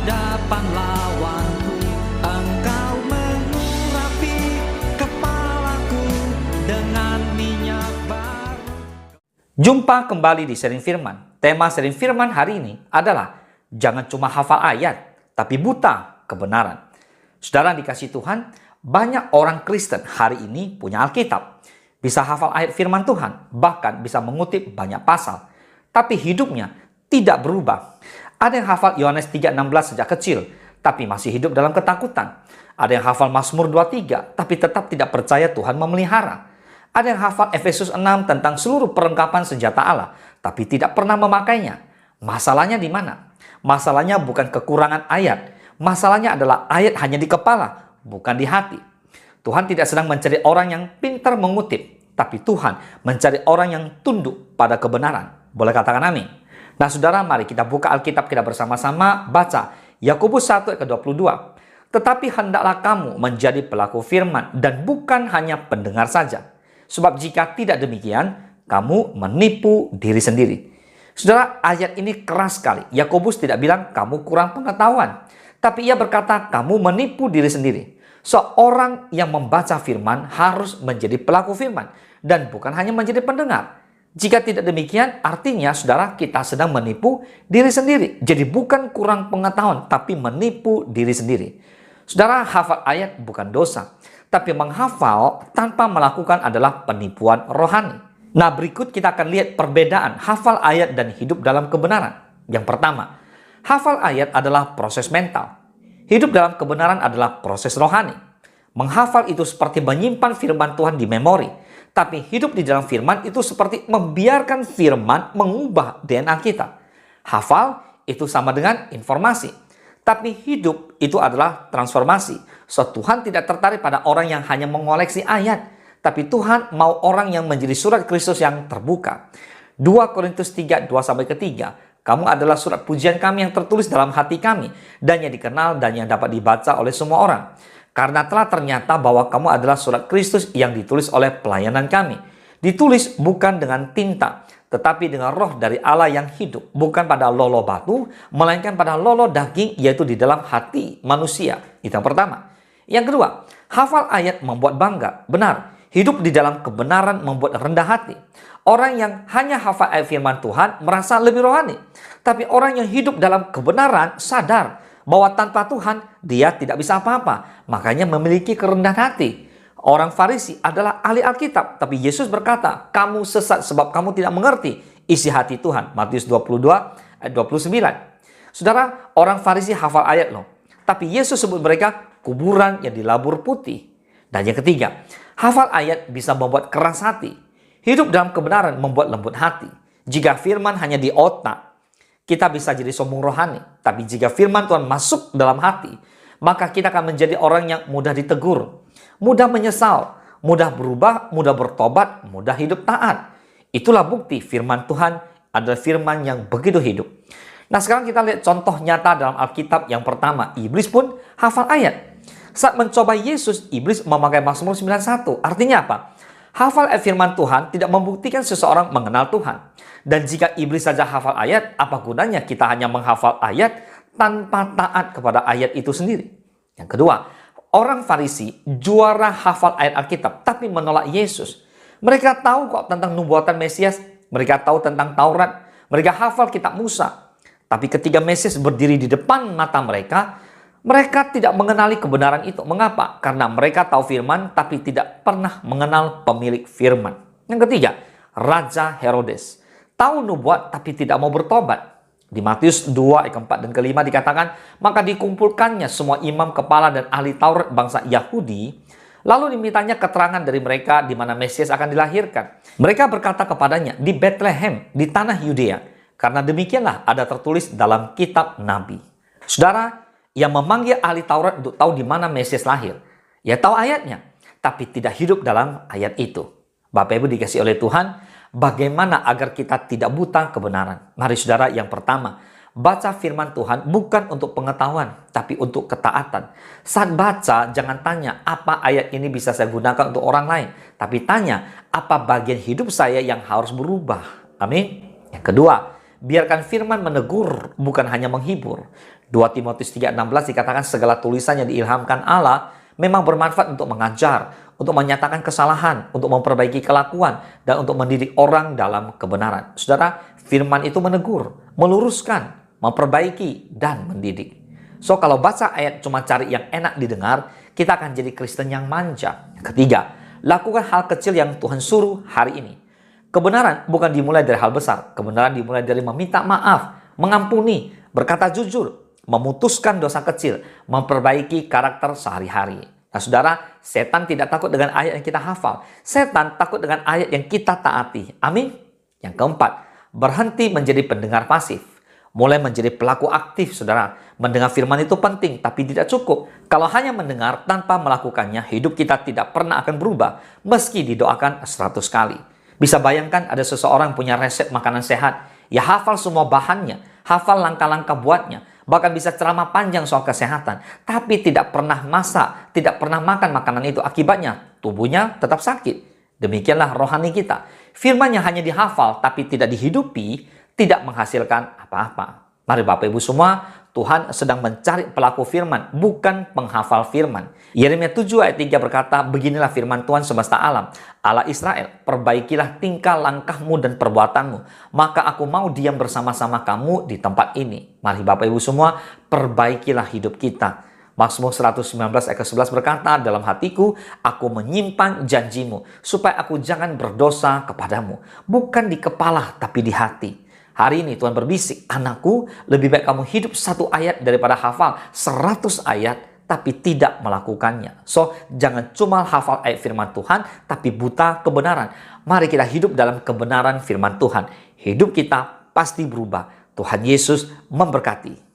hadapan lawanku, Engkau mengurapi kepalaku dengan minyak baru. Jumpa kembali di Sharing Firman. Tema Sharing Firman hari ini adalah jangan cuma hafal ayat, tapi buta kebenaran. Saudara dikasih Tuhan, banyak orang Kristen hari ini punya Alkitab. Bisa hafal ayat firman Tuhan, bahkan bisa mengutip banyak pasal. Tapi hidupnya tidak berubah. Ada yang hafal Yohanes 3:16 sejak kecil, tapi masih hidup dalam ketakutan. Ada yang hafal Mazmur 23, tapi tetap tidak percaya Tuhan memelihara. Ada yang hafal Efesus 6 tentang seluruh perlengkapan senjata Allah, tapi tidak pernah memakainya. Masalahnya di mana? Masalahnya bukan kekurangan ayat. Masalahnya adalah ayat hanya di kepala, bukan di hati. Tuhan tidak sedang mencari orang yang pintar mengutip, tapi Tuhan mencari orang yang tunduk pada kebenaran. Boleh katakan amin? Nah saudara, mari kita buka Alkitab kita bersama-sama baca Yakobus 1 ayat ke-22. Tetapi hendaklah kamu menjadi pelaku firman dan bukan hanya pendengar saja. Sebab jika tidak demikian, kamu menipu diri sendiri. Saudara, ayat ini keras sekali. Yakobus tidak bilang kamu kurang pengetahuan, tapi ia berkata kamu menipu diri sendiri. Seorang yang membaca firman harus menjadi pelaku firman dan bukan hanya menjadi pendengar. Jika tidak demikian, artinya saudara kita sedang menipu diri sendiri. Jadi bukan kurang pengetahuan, tapi menipu diri sendiri. Saudara, hafal ayat bukan dosa, tapi menghafal tanpa melakukan adalah penipuan rohani. Nah, berikut kita akan lihat perbedaan hafal ayat dan hidup dalam kebenaran. Yang pertama, hafal ayat adalah proses mental. Hidup dalam kebenaran adalah proses rohani. Menghafal itu seperti menyimpan firman Tuhan di memori. Tapi hidup di dalam firman itu seperti membiarkan firman mengubah DNA kita. Hafal itu sama dengan informasi. Tapi hidup itu adalah transformasi. So Tuhan tidak tertarik pada orang yang hanya mengoleksi ayat. Tapi Tuhan mau orang yang menjadi surat Kristus yang terbuka. 2 Korintus 3, 2-3. Kamu adalah surat pujian kami yang tertulis dalam hati kami, dan yang dikenal dan yang dapat dibaca oleh semua orang. Karena telah ternyata bahwa kamu adalah surat Kristus yang ditulis oleh pelayanan kami. Ditulis bukan dengan tinta, tetapi dengan roh dari Allah yang hidup. Bukan pada lolo batu, melainkan pada lolo daging, yaitu di dalam hati manusia. Itu yang pertama. Yang kedua, hafal ayat membuat bangga. Benar, hidup di dalam kebenaran membuat rendah hati. Orang yang hanya hafal ayat firman Tuhan merasa lebih rohani. Tapi orang yang hidup dalam kebenaran sadar bahwa tanpa Tuhan dia tidak bisa apa-apa. Makanya memiliki kerendahan hati. Orang Farisi adalah ahli Alkitab. Tapi Yesus berkata, kamu sesat sebab kamu tidak mengerti isi hati Tuhan. Matius 22 ayat 29. Saudara, orang Farisi hafal ayat loh. Tapi Yesus sebut mereka kuburan yang dilabur putih. Dan yang ketiga, hafal ayat bisa membuat keras hati. Hidup dalam kebenaran membuat lembut hati. Jika firman hanya di otak, kita bisa jadi sombong rohani. Tapi jika firman Tuhan masuk dalam hati, maka kita akan menjadi orang yang mudah ditegur, mudah menyesal, mudah berubah, mudah bertobat, mudah hidup taat. Itulah bukti firman Tuhan adalah firman yang begitu hidup. Nah sekarang kita lihat contoh nyata dalam Alkitab. Yang pertama, iblis pun hafal ayat. Saat mencoba Yesus, iblis memakai Mazmur 91. Artinya apa? Hafal ayat firman Tuhan tidak membuktikan seseorang mengenal Tuhan. Dan jika iblis saja hafal ayat, apa gunanya kita hanya menghafal ayat tanpa taat kepada ayat itu sendiri? Yang kedua, orang Farisi juara hafal ayat Alkitab, tapi menolak Yesus. Mereka tahu kok tentang nubuatan Mesias, mereka tahu tentang Taurat, mereka hafal kitab Musa. Tapi ketika Mesias berdiri di depan mata mereka, mereka tidak mengenali kebenaran itu. Mengapa? Karena mereka tahu firman tapi tidak pernah mengenal pemilik firman. Yang ketiga, Raja Herodes. Tahu nubuat tapi tidak mau bertobat. Di Matius 2 ayat ke-4 dan ke-5 dikatakan, maka dikumpulkannya semua imam kepala dan ahli Taurat bangsa Yahudi. Lalu dimintanya keterangan dari mereka di mana Mesias akan dilahirkan. Mereka berkata kepadanya, di Bethlehem, di tanah Yudea. Karena demikianlah ada tertulis dalam kitab Nabi. Saudara, yang memanggil ahli Taurat untuk tahu di mana Mesias lahir. Ya tahu ayatnya, tapi tidak hidup dalam ayat itu. Bapak Ibu dikasih oleh Tuhan, bagaimana agar kita tidak buta kebenaran? Mari saudara, yang pertama, baca firman Tuhan bukan untuk pengetahuan, tapi untuk ketaatan. Saat baca, jangan tanya apa ayat ini bisa saya gunakan untuk orang lain. Tapi tanya, apa bagian hidup saya yang harus berubah? Amin. Yang kedua, Biarkan firman menegur, bukan hanya menghibur. 2 Timotius 3:16 dikatakan segala tulisan yang diilhamkan Allah memang bermanfaat untuk mengajar, untuk menyatakan kesalahan, untuk memperbaiki kelakuan, dan untuk mendidik orang dalam kebenaran. Saudara, firman itu menegur, meluruskan, memperbaiki, dan mendidik. So, kalau baca ayat cuma cari yang enak didengar, kita akan jadi Kristen yang manja. Ketiga, lakukan hal kecil yang Tuhan suruh hari ini. Kebenaran bukan dimulai dari hal besar. Kebenaran dimulai dari meminta maaf, mengampuni, berkata jujur, memutuskan dosa kecil, memperbaiki karakter sehari-hari. Nah, saudara, setan tidak takut dengan ayat yang kita hafal. Setan takut dengan ayat yang kita taati. Amin. Yang keempat, berhenti menjadi pendengar pasif. Mulai menjadi pelaku aktif, saudara. Mendengar firman itu penting, tapi tidak cukup. Kalau hanya mendengar tanpa melakukannya, hidup kita tidak pernah akan berubah, meski didoakan 100 kali. Bisa bayangkan ada seseorang punya resep makanan sehat. Ya hafal semua bahannya, hafal langkah-langkah buatnya, bahkan bisa ceramah panjang soal kesehatan. Tapi tidak pernah masak, tidak pernah makan makanan itu. Akibatnya, tubuhnya tetap sakit. Demikianlah rohani kita. Firman yang hanya dihafal, tapi tidak dihidupi, tidak menghasilkan apa-apa. Mari Bapak Ibu semua, Tuhan sedang mencari pelaku firman, bukan penghafal firman. Yeremia 7 ayat 3 berkata, beginilah firman Tuhan semesta alam, Allah Israel, perbaikilah tingkah langkahmu dan perbuatanmu, maka aku mau diam bersama-sama kamu di tempat ini. Mari Bapak Ibu semua, perbaikilah hidup kita. Mazmur 119 ayat 11 berkata, dalam hatiku aku menyimpan janjimu, supaya aku jangan berdosa kepadamu. Bukan di kepala, tapi di hati. Hari ini Tuhan berbisik, anakku, lebih baik kamu hidup 1 ayat daripada hafal 100 ayat, tapi tidak melakukannya. So, jangan cuma hafal ayat firman Tuhan, tapi buta kebenaran. Mari kita hidup dalam kebenaran firman Tuhan. Hidup kita pasti berubah. Tuhan Yesus memberkati.